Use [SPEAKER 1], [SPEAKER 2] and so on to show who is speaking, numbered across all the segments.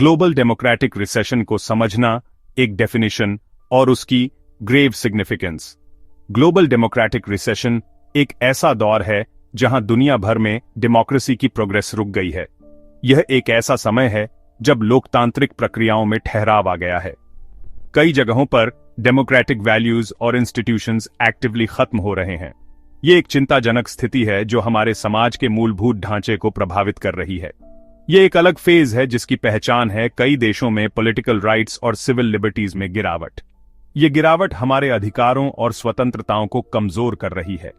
[SPEAKER 1] Global democratic recession को समझना, एक डेफिनेशन और उसकी grave significance. Global democratic recession एक ऐसा दौर है जहां दुनिया भर में डेमोक्रेसी की प्रोग्रेस रुक गई है। यह एक ऐसा समय है जब लोकतांत्रिक प्रक्रियाओं में ठहराव आ गया है। कई जगहों पर डेमोक्रेटिक वैल्यूज और इंस्टीट्यूशंस एक्टिवली खत्म हो रहे हैं। यह एक चिंताजनक स्थिति है जो हमारे समाज के मूलभूत ढांचे को प्रभावित कर रही है। यह एक अलग फेज है जिसकी पहचान है कई देशों में पॉलिटिकल राइट्स और सिविल लिबर्टीज में गिरावट। यह गिरावट हमारे अधिकारों और स्वतंत्रताओं को कमजोर कर रही है।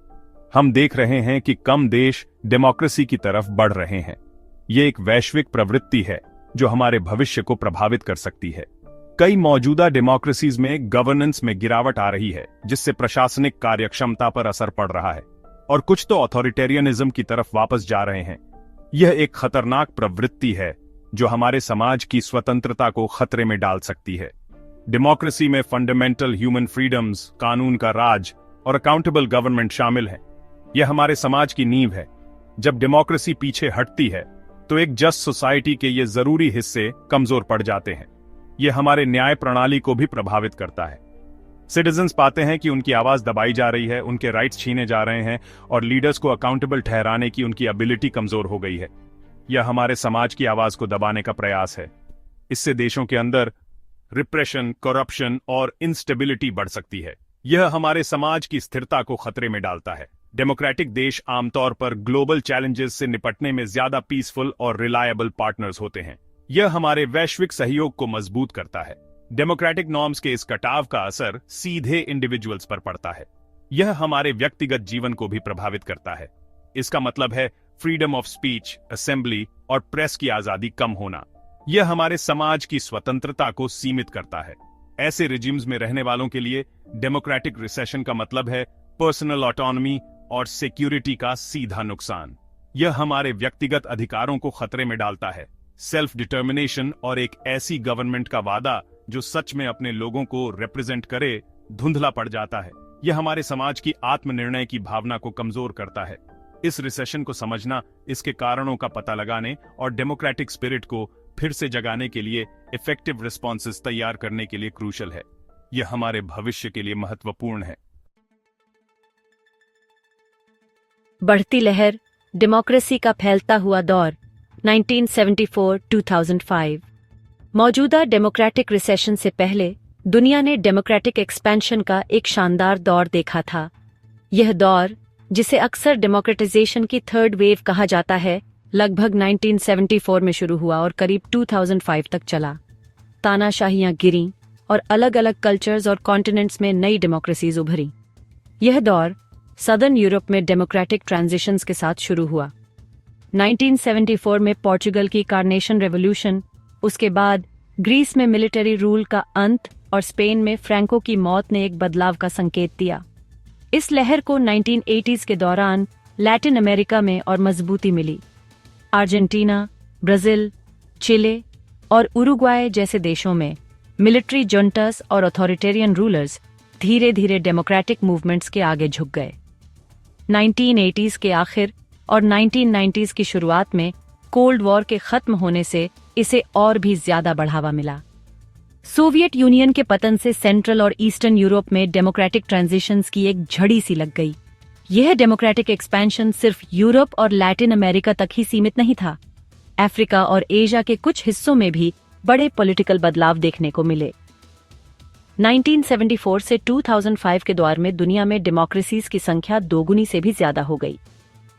[SPEAKER 1] हम देख रहे हैं कि कम देश डेमोक्रेसी की तरफ बढ़ रहे हैं। यह एक वैश्विक प्रवृत्ति है जो हमारे भविष्य को प्रभावित कर सकती है। कई मौजूदा डेमोक्रेसीज में गवर्नेंस में गिरावट आ रही है, जिससे प्रशासनिक कार्यक्षमता पर असर पड़ रहा है और कुछ तो ऑथोरिटेरियनिज्म की तरफ वापस जा रहे हैं। यह एक खतरनाक प्रवृत्ति है जो हमारे समाज की स्वतंत्रता को खतरे में डाल सकती है। डेमोक्रेसी में फंडामेंटल ह्यूमन फ्रीडम्स, कानून का राज और अकाउंटेबल गवर्नमेंट शामिल है। यह हमारे समाज की नींव है। जब डेमोक्रेसी पीछे हटती है तो एक जस्ट सोसाइटी के ये जरूरी हिस्से कमजोर पड़ जाते हैं। यह हमारे न्याय प्रणाली को भी प्रभावित करता है। सिटीजन्स पाते हैं कि उनकी आवाज दबाई जा रही है, उनके राइट्स छीने जा रहे हैं और लीडर्स को अकाउंटेबल ठहराने की उनकी एबिलिटी कमजोर हो गई है। यह हमारे समाज की आवाज को दबाने का प्रयास है। इससे देशों के अंदर रिप्रेशन, करप्शन और इंस्टेबिलिटी बढ़ सकती है। यह हमारे समाज की स्थिरता को खतरे में डालता है। डेमोक्रेटिक देश आमतौर पर ग्लोबल चैलेंजेस से निपटने में ज्यादा पीसफुल और रिलायबल पार्टनर्स होते हैं। यह हमारे वैश्विक सहयोग को मजबूत करता है। डेमोक्रेटिक नॉर्म्स के इस कटाव का असर सीधे इंडिविजुअल्स पर पड़ता है। यह हमारे व्यक्तिगत जीवन को भी प्रभावित करता है। इसका मतलब है फ्रीडम ऑफ स्पीच, असेंबली और प्रेस की आजादी कम होना। यह हमारे समाज की स्वतंत्रता को सीमित करता है। ऐसे रिजिम्स में रहने वालों के लिए डेमोक्रेटिक रिसेशन का मतलब है पर्सनल ऑटोनॉमी और सिक्योरिटी का सीधा नुकसान। यह हमारे व्यक्तिगत अधिकारों को खतरे में डालता है। सेल्फ डिटर्मिनेशन और एक ऐसी गवर्नमेंट का वादा जो सच में अपने लोगों को रिप्रेजेंट करे धुंधला पड़ जाता है। यह हमारे समाज की आत्मनिर्णय की भावना को कमजोर करता है। इस रिसेशन को समझना, इसके कारणों का पता लगाने और डेमोक्रेटिक स्पिरिट को फिर से जगाने के लिए इफेक्टिव रिस्पॉन्सेस तैयार करने के लिए क्रूशल है। यह हमारे भविष्य के लिए महत्वपूर्ण है।
[SPEAKER 2] बढ़ती लहर, डेमोक्रेसी का फैलता हुआ दौर 1974-2005। मौजूदा डेमोक्रेटिक रिसेशन से पहले दुनिया ने डेमोक्रेटिक एक्सपेंशन का एक शानदार दौर देखा था। यह दौर, जिसे अक्सर डेमोक्रेटाइजेशन की थर्ड वेव कहा जाता है, लगभग 1974 में शुरू हुआ और करीब 2005 तक चला। तानाशाहियां गिरीं और अलग अलग कल्चर्स और कॉन्टिनेंट्स में नई डेमोक्रेसीज उभरी। यह दौर सदर्न यूरोप में डेमोक्रेटिक ट्रांजिशंस के साथ शुरू हुआ। 1974 में पोर्चुगल की कार्नेशन रेवोल्यूशन, उसके बाद ग्रीस में मिलिट्री रूल का अंत और स्पेन में फ्रैंको की मौत ने एक बदलाव का संकेत दिया। इस लहर को 1980s के दौरान लैटिन अमेरिका में और मजबूती मिली। अर्जेंटीना, ब्राजील, चिले और उरुग्वाय जैसे देशों में मिलिट्री जंटस और अथॉरिटेरियन रूलर्स धीरे धीरे डेमोक्रेटिक मूवमेंट्स के आगे झुक गए। 1980s के आखिर और 1990s की शुरुआत में कोल्ड वॉर के खत्म होने से इसे और भी ज्यादा बढ़ावा मिला। सोवियत यूनियन के पतन से सेंट्रल और ईस्टर्न यूरोप में डेमोक्रेटिक ट्रांजिशंस की एक झड़ी सी लग गई। यह डेमोक्रेटिक एक्सपेंशन सिर्फ यूरोप और लैटिन अमेरिका तक ही सीमित नहीं था। अफ्रीका और एशिया के कुछ हिस्सों में भी बड़े पॉलिटिकल बदलाव देखने को मिले। 1974 से 2005 के दौर में दुनिया में डेमोक्रेसीज की संख्या दोगुनी से भी ज्यादा हो गई।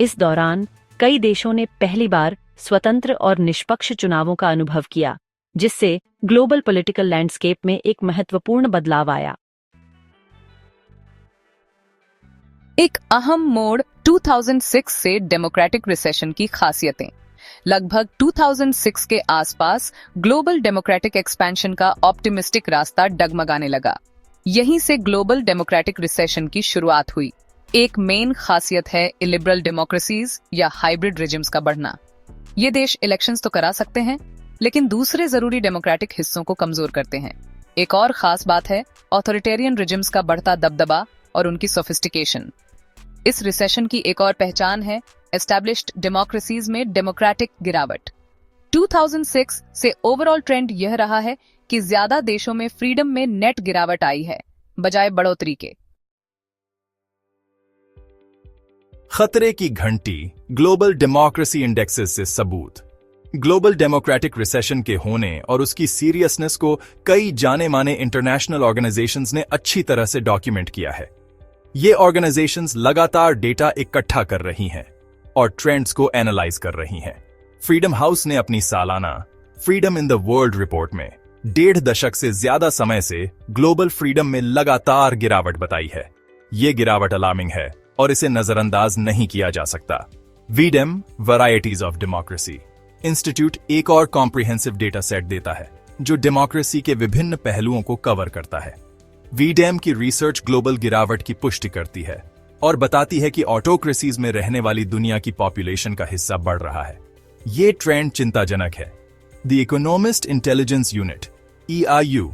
[SPEAKER 2] इस दौरान कई देशों ने पहली बार स्वतंत्र और निष्पक्ष चुनावों का अनुभव किया, जिससे ग्लोबल पॉलिटिकल लैंडस्केप में एक महत्वपूर्ण बदलाव आया।
[SPEAKER 3] एक अहम मोड़ 2006 से डेमोक्रेटिक रिसेशन की खासियतें। लगभग 2006 के आसपास ग्लोबल डेमोक्रेटिक एक्सपेंशन का ऑप्टिमिस्टिक रास्ता डगमगाने लगा। यहीं से ग्लोबल डेमोक्रेटिक रिसेशन की शुरुआत हुई। एक मेन खासियत है इलिबरल डेमोक्रेसीज या हाइब्रिड रिजिम्स का बढ़ना। ये देश इलेक्शंस तो करा सकते हैं, लेकिन दूसरे जरूरी डेमोक्रेटिक हिस्सों को कमजोर करते हैं। एक और खास बात है ऑथोरिटेरियन रिजिम्स का बढ़ता दबदबा और उनकी सोफिस्टिकेशन। इस रिसेशन की एक और पहचान है एस्टैब्लिश्ड डेमोक्रेसीज में डेमोक्रेटिक गिरावट। 2006 से ओवरऑल ट्रेंड यह रहा है कि ज्यादा देशों में फ्रीडम में नेट गिरावट आई है बजाय बढ़ोतरी के।
[SPEAKER 4] खतरे की घंटी ग्लोबल डेमोक्रेसी इंडेक्सेस से सबूत। ग्लोबल डेमोक्रेटिक रिसेशन के होने और उसकी सीरियसनेस को कई जाने माने इंटरनेशनल ऑर्गेनाइजेशंस ने अच्छी तरह से डॉक्यूमेंट किया है। ये ऑर्गेनाइजेशंस लगातार डेटा इकट्ठा कर रही हैं और ट्रेंड्स को एनालाइज कर रही हैं। फ्रीडम हाउस ने अपनी सालाना freedom in the world report में 1.5 दशक से ज्यादा समय से ग्लोबल फ्रीडम में लगातार गिरावट बताई है। ये गिरावट अलार्मिंग है और इसे नजरअंदाज नहीं किया जा सकता। V-Dem varieties of democracy institute एक और कॉम्प्रिहेंसिव डेटा सेट देता है जो डेमोक्रेसी के विभिन्न पहलुओं को कवर करता है। वीडेम की रिसर्च ग्लोबल गिरावट की पुष्टि करती है और बताती है कि ऑटोक्रेसीज में रहने वाली दुनिया की पॉपुलेशन का हिस्सा बढ़ रहा है। ये ट्रेंड चिंताजनक है। The economist intelligence unit EIU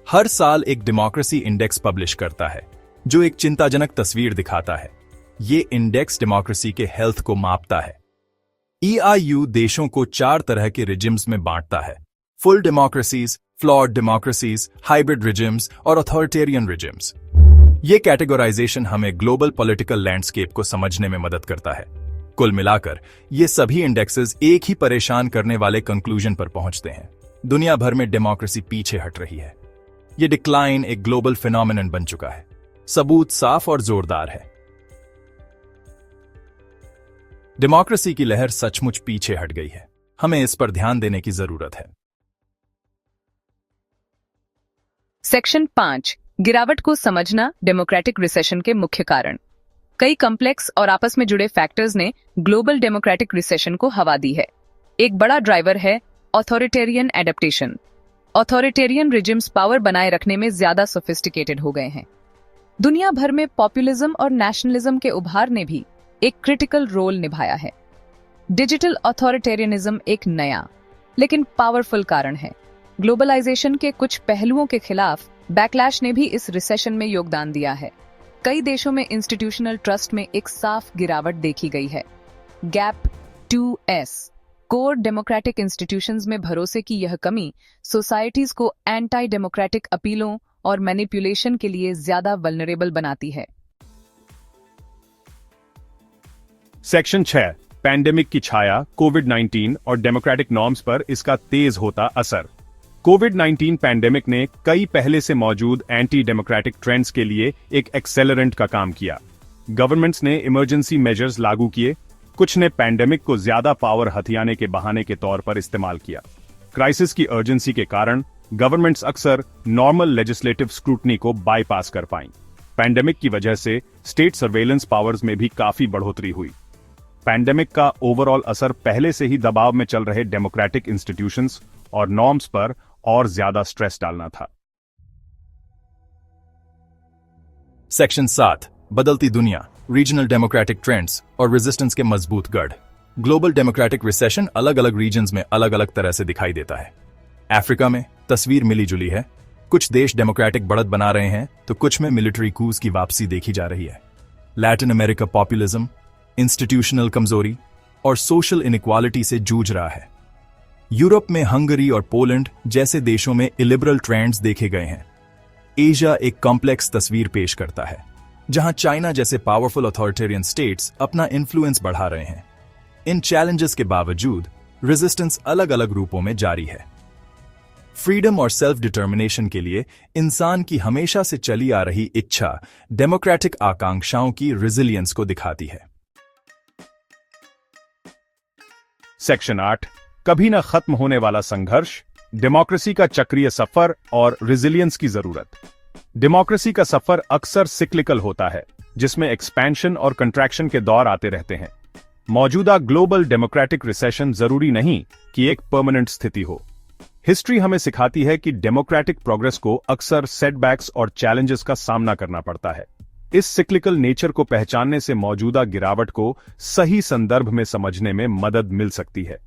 [SPEAKER 4] हर साल एक डेमोक्रेसी इंडेक्स पब्लिश करता है जो एक चिंताजनक तस्वीर दिखाता है। ये इंडेक्स डेमोक्रेसी के हेल्थ को मापता है। EIU देशों को 4 तरह के रिजिम्स में बांटता है: full democracies, flawed democracies, hybrid regimes और अथॉरिटेरियन रिजिम्स। ये कैटेगराइजेशन हमें ग्लोबल पॉलिटिकल लैंडस्केप को समझने में मदद करता है। कुल मिलाकर ये सभी इंडेक्सेस एक ही परेशान करने वाले कंक्लूजन पर पहुंचते हैं: दुनिया भर में डेमोक्रेसी पीछे हट रही है। ये डिक्लाइन एक ग्लोबल फिनोमिनन बन चुका है। सबूत साफ और जोरदार है। डेमोक्रेसी की लहर सचमुच पीछे हट गई है। हमें इस पर ध्यान देने की जरूरत है।
[SPEAKER 3] सेक्शन 5 गिरावट को समझना डेमोक्रेटिक रिसेशन के मुख्य कारण। कई कॉम्प्लेक्स और आपस में जुड़े फैक्टर्स ने ग्लोबल डेमोक्रेटिक रिसेशन को हवा दी है। एक बड़ा ड्राइवर है authoritarian adaptation. Authoritarian regimes power बनाए रखने में ज्यादा सोफिस्टिकेटेड हो गए हैं। दुनिया भर में पॉपुलिज्म और नेशनलिज्म के उभार ने भी एक क्रिटिकल रोल निभाया है। डिजिटल ऑथोरिटेरियनिज्म एक नया लेकिन पावरफुल कारण है। ग्लोबलाइजेशन के कुछ पहलुओं के खिलाफ बैकलैश ने भी इस रिसेशन में योगदान दिया है। कई देशों में इंस्टीट्यूशनल ट्रस्ट में एक साफ गिरावट देखी गई है। Gap 2S core democratic institutions में भरोसे की यह कमी सोसाइटीज को एंटी डेमोक्रेटिक अपीलों और मैनिपुलेशन के लिए ज्यादा वल्नरेबल बनाती है।
[SPEAKER 1] सेक्शन 6 पैंडेमिक की छाया, कोविड-19 और डेमोक्रेटिक नॉर्म्स पर इसका तेज होता असर। कोविड-19 पैंडेमिक ने कई पहले से मौजूद एंटी डेमोक्रेटिक ट्रेंड्स के लिए एक एक्सेलरेंट का काम किया। गवर्नमेंट्स ने इमरजेंसी मेजर्स लागू किए, कुछ ने पैंडेमिक को ज्यादा पावर हथियाने के बहाने के तौर पर इस्तेमाल किया। क्राइसिस की अर्जेंसी के कारण गवर्नमेंट्स अक्सर नॉर्मल लेजिस्लेटिव स्क्रूटनी को बाईपास कर पाईं। पैंडेमिक की वजह से स्टेट सर्वेलेंस पावर्स में भी काफी बढ़ोतरी हुई। पैंडेमिक का ओवरऑल असर पहले से ही दबाव में चल रहे डेमोक्रेटिक इंस्टीट्यूशंस और नॉर्म्स पर और ज्यादा स्ट्रेस डालना था।
[SPEAKER 4] सेक्शन 7 बदलती दुनिया, रीजनल डेमोक्रेटिक ट्रेंड्स और रेजिस्टेंस के मजबूत गढ़। ग्लोबल डेमोक्रेटिक रिसेशन अलग अलग रीजन्स में अलग अलग तरह से दिखाई देता है। अफ्रीका में तस्वीर मिली जुली है। कुछ देश डेमोक्रेटिक बढ़त बना रहे हैं तो कुछ में मिलिट्री कूज की वापसी देखी जा रही है। लैटिन अमेरिका पॉपुलिज्म, इंस्टीट्यूशनल कमजोरी और सोशल इनइक्वालिटी से जूझ रहा है। यूरोप में हंगरी और पोलैंड जैसे देशों में इलिबरल ट्रेंड्स देखे गए हैं। एशिया एक कॉम्प्लेक्स तस्वीर पेश करता है, जहां चाइना जैसे पावरफुल अथॉरिटेरियन स्टेट्स अपना इन्फ्लुएंस बढ़ा रहे हैं। इन चैलेंजेस के बावजूद रेजिस्टेंस अलग अलग रूपों में जारी है। फ्रीडम और सेल्फ डिटर्मिनेशन के लिए इंसान की हमेशा से चली आ रही इच्छा डेमोक्रेटिक आकांक्षाओं की रेजिलियंस को दिखाती है।
[SPEAKER 1] सेक्शन 8 कभी न खत्म होने वाला संघर्ष, डेमोक्रेसी का चक्रीय सफर और रेजिलियंस की जरूरत। डेमोक्रेसी का सफर अक्सर सिक्लिकल होता है, जिसमें एक्सपेंशन और कंट्रैक्शन के दौर आते रहते हैं। मौजूदा ग्लोबल डेमोक्रेटिक रिसेशन जरूरी नहीं कि एक परमानेंट स्थिति हो। हिस्ट्री हमें सिखाती है कि डेमोक्रेटिक प्रोग्रेस को अक्सर सेटबैक्स और चैलेंजेस का सामना करना पड़ता है। इस सिक्लिकल नेचर को पहचानने से मौजूदा गिरावट को सही संदर्भ में समझने में मदद मिल सकती है।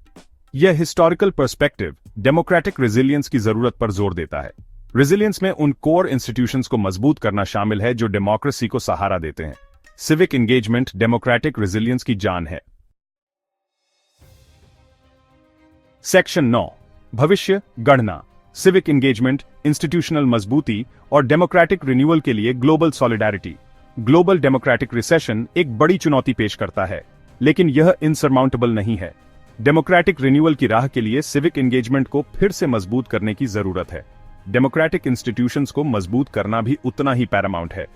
[SPEAKER 1] यह हिस्टोरिकल पर्सपेक्टिव डेमोक्रेटिक रेजिलियंस की जरूरत पर जोर देता है। रेजिलियंस में उन कोर इंस्टीट्यूशंस को मजबूत करना शामिल है जो डेमोक्रेसी को सहारा देते हैं। सिविक एंगेजमेंट डेमोक्रेटिक रेजिलियंस की जान है। सेक्शन 9 भविष्य गणना, सिविक एंगेजमेंट, इंस्टीट्यूशनल मजबूती और डेमोक्रेटिक रिन्यूअल के लिए global solidarity. Global democratic recession एक बड़ी चुनौती पेश करता है, लेकिन यह इनसरमाउंटेबल नहीं है। डेमोक्रेटिक रिन्यूअल की राह के लिए सिविक एंगेजमेंट को फिर से मजबूत करने की जरूरत है। डेमोक्रेटिक इंस्टीट्यूशंस को मजबूत करना भी उतना ही पैरामाउंट है।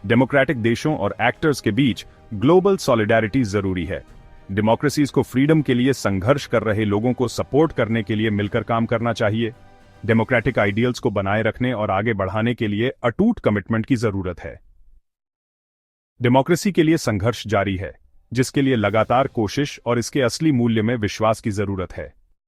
[SPEAKER 1] डेमोक्रेटिक देशों और एक्टर्स के बीच ग्लोबल सॉलिडारिटी जरूरी है। डेमोक्रेसीज को फ्रीडम के लिए संघर्ष कर रहे लोगों को सपोर्ट करने के लिए मिलकर काम करना चाहिए। डेमोक्रेटिक आइडियल्स को बनाए रखने और आगे बढ़ाने के लिए अटूट कमिटमेंट की जरूरत है। डेमोक्रेसी के लिए संघर्ष जारी है, जिसके लिए लगातार कोशिश और इसके असली मूल्य में विश्वास की जरूरत है।